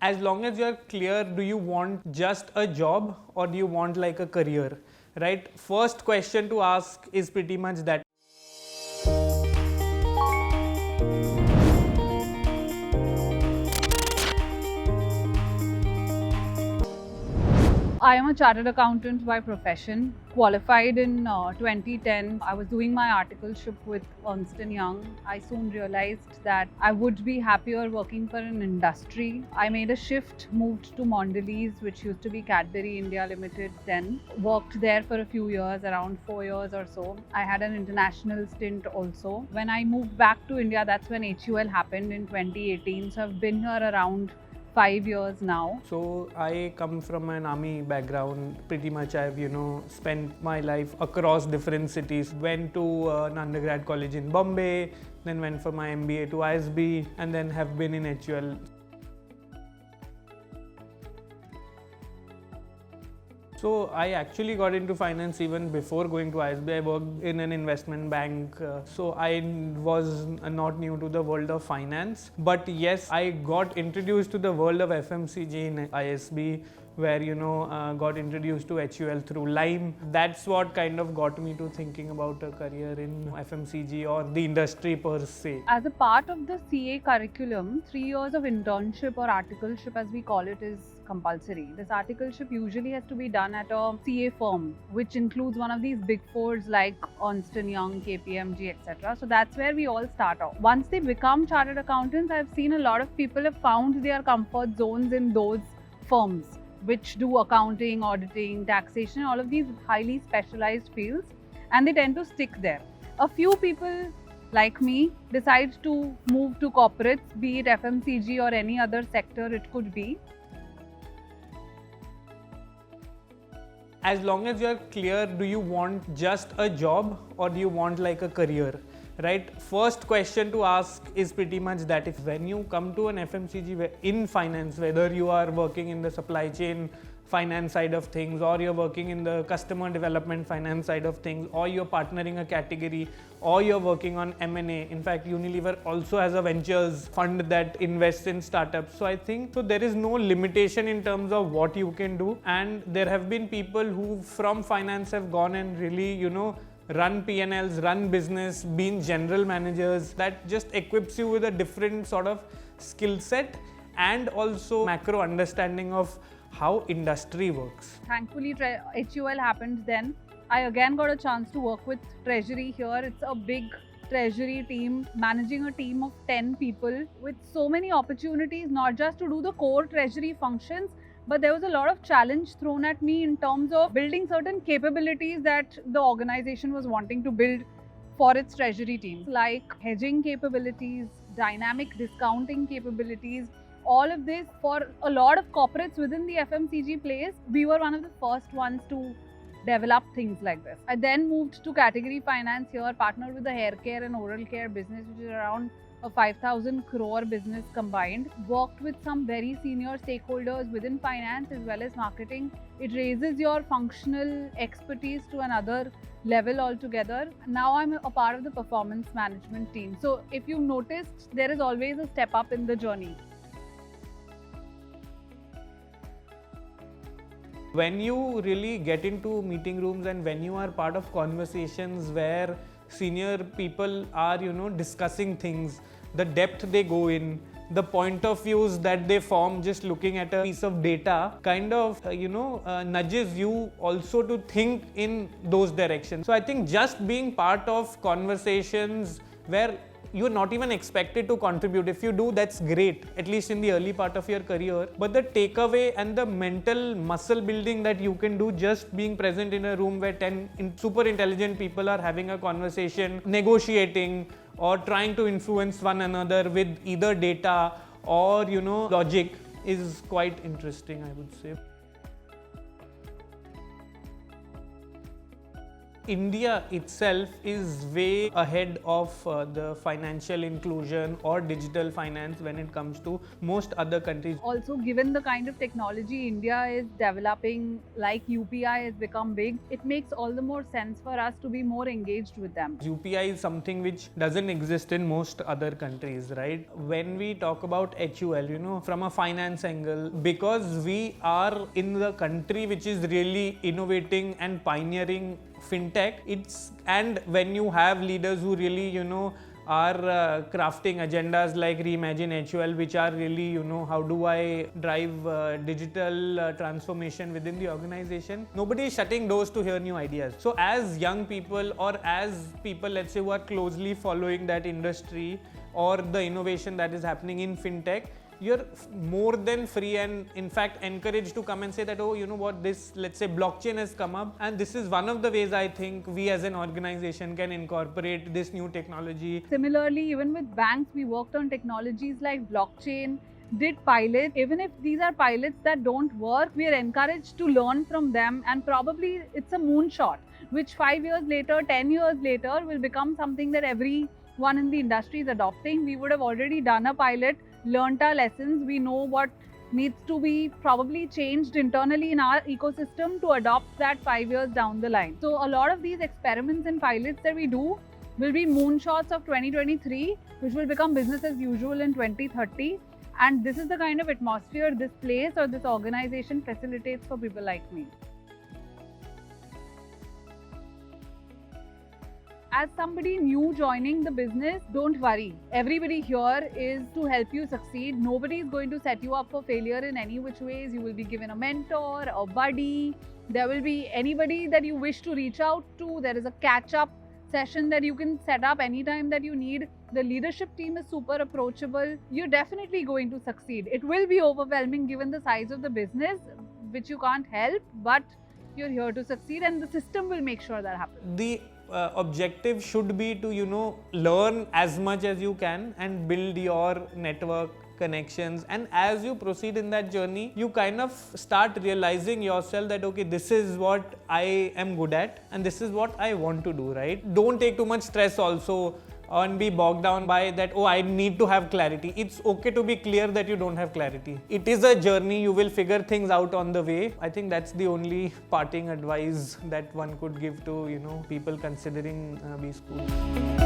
As long as you're clear, do you want just a job or do you want like a career, right? First question to ask is pretty much that. I am a chartered accountant by profession, qualified in 2010. I was doing my articleship with Ernst& Young. I soon realized that I would be happier working for an industry. I made a shift, moved to Mondelez, which used to be Cadbury India Limited then. Worked there for a few years, around 4 years or so. I had an international stint also. When I moved back to India, that's when HUL happened in 2018. So I've been here around 5 years now. So I come from an army background. Pretty much I've spent my life across different cities. Went to an undergrad college in Bombay, then went for my MBA to ISB, and then have been in HUL. So I actually got into finance even before going to ISB. I worked in an investment bank. So I was not new to the world of finance. But yes, I got introduced to the world of FMCG in ISB, where got introduced to HUL through Lime. That's what kind of got me to thinking about a career in FMCG or the industry per se. As a part of the CA curriculum, 3 years of internship or articleship, as we call it, is compulsory. This articleship usually has to be done at a CA firm, which includes one of these big fours like Ernst & Young, KPMG, etc. So that's where we all start off. Once they become chartered accountants, I've seen a lot of people have found their comfort zones in those firms, which do accounting, auditing, taxation, all of these highly specialized fields, and they tend to stick there. A few people like me decide to move to corporates, be it FMCG or any other sector it could be. As long as you're clear, do you want just a job or do you want like a career? Right? First question to ask is pretty much that if when you come to an FMCG in finance, whether you are working in the supply chain finance side of things, or you're working in the customer development finance side of things, or you're partnering a category, or you're working on M&A. In fact, Unilever also has a ventures fund that invests in startups. So I think so there is no limitation in terms of what you can do. And there have been people who from finance have gone and really, run P&Ls, run business, been general managers. That just equips you with a different sort of skill set and also macro understanding of how industry works. Thankfully, HUL happened then. I again got a chance to work with Treasury here. It's a big Treasury team, managing a team of 10 people with so many opportunities, not just to do the core Treasury functions, but there was a lot of challenge thrown at me in terms of building certain capabilities that the organization was wanting to build for its treasury teams, like hedging capabilities, dynamic discounting capabilities. All of this for a lot of corporates within the FMCG place, we were one of the first ones to develop things like this. I then moved to category finance here, partnered with the hair care and oral care business, which is around a 5,000 crore business combined. Worked with some very senior stakeholders within finance as well as marketing. It raises your functional expertise to another level altogether. Now I'm a part of the performance management team. So if you've noticed, there is always a step up in the journey. When you really get into meeting rooms and when you are part of conversations where senior people are, discussing things, the depth they go in, the point of views that they form just looking at a piece of data kind of, nudges you also to think in those directions. So I think just being part of conversations where you're not even expected to contribute. If you do, that's great, at least in the early part of your career. But the takeaway and the mental muscle building that you can do just being present in a room where 10 super intelligent people are having a conversation, negotiating, or trying to influence one another with either data or, logic is quite interesting, I would say. India itself is way ahead of the financial inclusion or digital finance when it comes to most other countries. Also, given the kind of technology India is developing, like UPI has become big, it makes all the more sense for us to be more engaged with them. UPI is something which doesn't exist in most other countries, right? When we talk about HUL, from a finance angle, because we are in the country which is really innovating and pioneering fintech, and when you have leaders who really, are crafting agendas like Reimagine HUL, which are really, how do I drive digital transformation within the organization. Nobody is shutting doors to hear new ideas. So as young people or as people, let's say, who are closely following that industry or the innovation that is happening in fintech, you're more than free and in fact encouraged to come and say that, oh, you know what, this, let's say, blockchain has come up, and this is one of the ways I think we as an organization can incorporate this new technology. Similarly, even with banks, we worked on technologies like blockchain, did pilots. Even if these are pilots that don't work, we are encouraged to learn from them, and probably it's a moonshot, which 5 years later, 10 years later will become something that everyone in the industry is adopting. We would have already done a pilot, learnt our lessons, we know what needs to be probably changed internally in our ecosystem to adopt that 5 years down the line. So a lot of these experiments and pilots that we do will be moonshots of 2023, which will become business as usual in 2030. And this is the kind of atmosphere this place or this organization facilitates for people like me. As somebody new joining the business, don't worry. Everybody here is to help you succeed. Nobody is going to set you up for failure in any which ways. You will be given a mentor, a buddy. There will be anybody that you wish to reach out to. There is a catch-up session that you can set up anytime that you need. The leadership team is super approachable. You're definitely going to succeed. It will be overwhelming given the size of the business, which you can't help, but you're here to succeed and the system will make sure that happens. The objective should be to learn as much as you can and build your network connections, and as you proceed in that journey you kind of start realizing yourself that okay, this is what I am good at and this is what I want to do, right? Don't take too much stress also and be bogged down by that, oh, I need to have clarity. It's okay to be clear that you don't have clarity. It is a journey. You will figure things out on the way. I think that's the only parting advice that one could give to people considering B School.